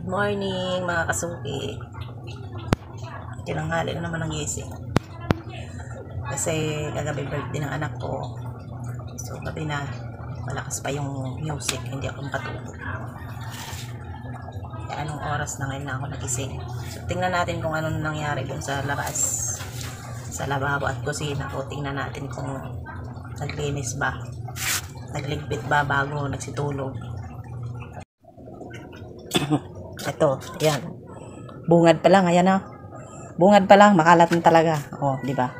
Good morning mga kasuki. Tinanghali na naman ang gising. Kasi kagabi birthday ng anak ko. So gabi na malakas pa yung music, hindi ako makatulog. Kaya anong oras na ngayon na ako nagising. So tingnan natin kung ano nangyari dun sa labas. Sa lababo at kusina ko. Tingnan natin kung naglinis ba. Nagligpit ba bago nagsitulog. Ito, ayan. Bungad pa lang, ayan na. Bungad pa lang, makalat na talaga. Oh, di ba?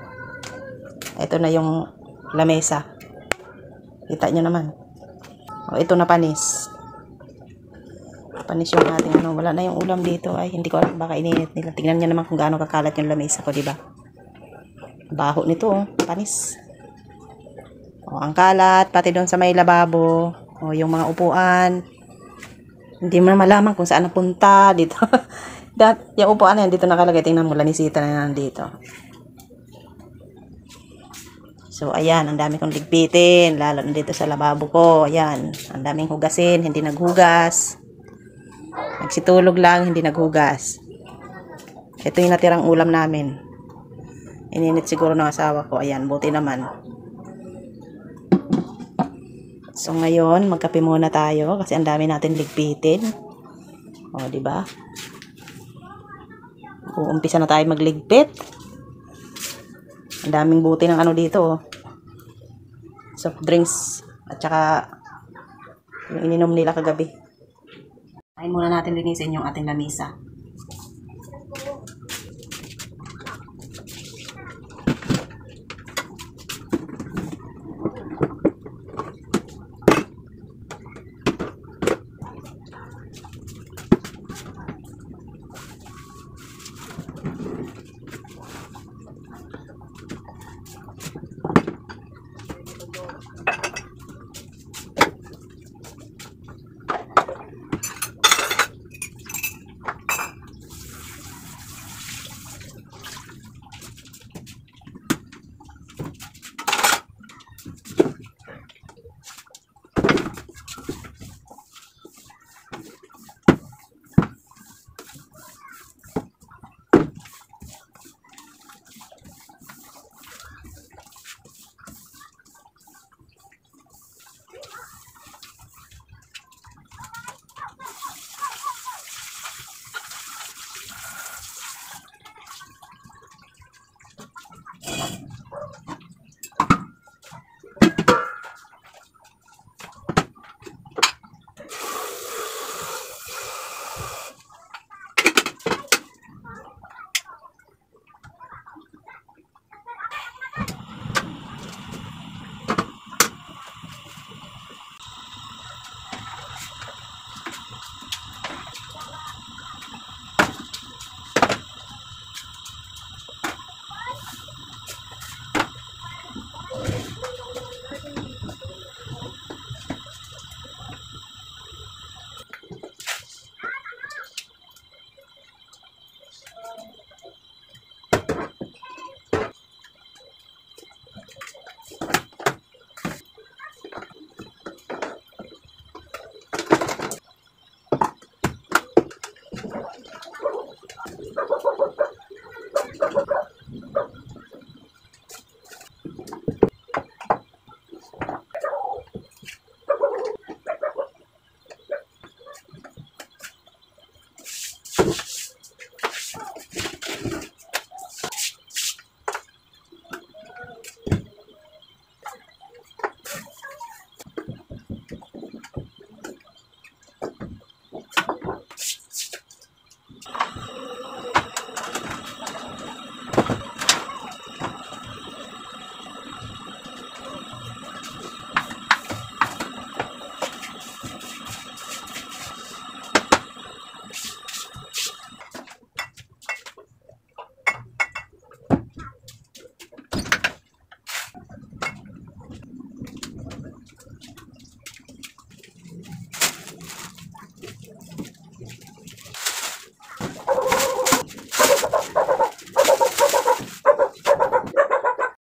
Ito na yung lamesa. Kita nyo naman. Oh, ito na panis. Panis yung ating ano, wala na yung ulam dito. Ay, hindi ko alam, baka ininit nila. Tingnan nyo naman kung gaano kakalat yung lamesa ko, di ba? Baho nito, oh, panis. Oh, ang kalat, pati doon sa may lababo. Oh, yung mga upuan. Hindi mo na malaman kung saan napunta dito. Yung upuan na yan dito nakalagay. Tingnan mo, lanisita na nandito. So, ayan. Ang dami kong ligpitin. Lalo na dito sa lababo ko. Ayan. Ang daming hugasin. Hindi naghugas. Nagsitulog lang. Hindi naghugas. Ito yung natirang ulam namin. Ininit siguro ng asawa ko. Ayan. Buti naman. So ngayon, magkape muna tayo kasi ang dami natin ligpitin. O, di ba? Uumpisa na tayo magligpit. Ang daming buti ng ano dito, oh. Soft drinks at saka yung ininom nila kagabi. Kain muna natin linisin yung ating lamisa.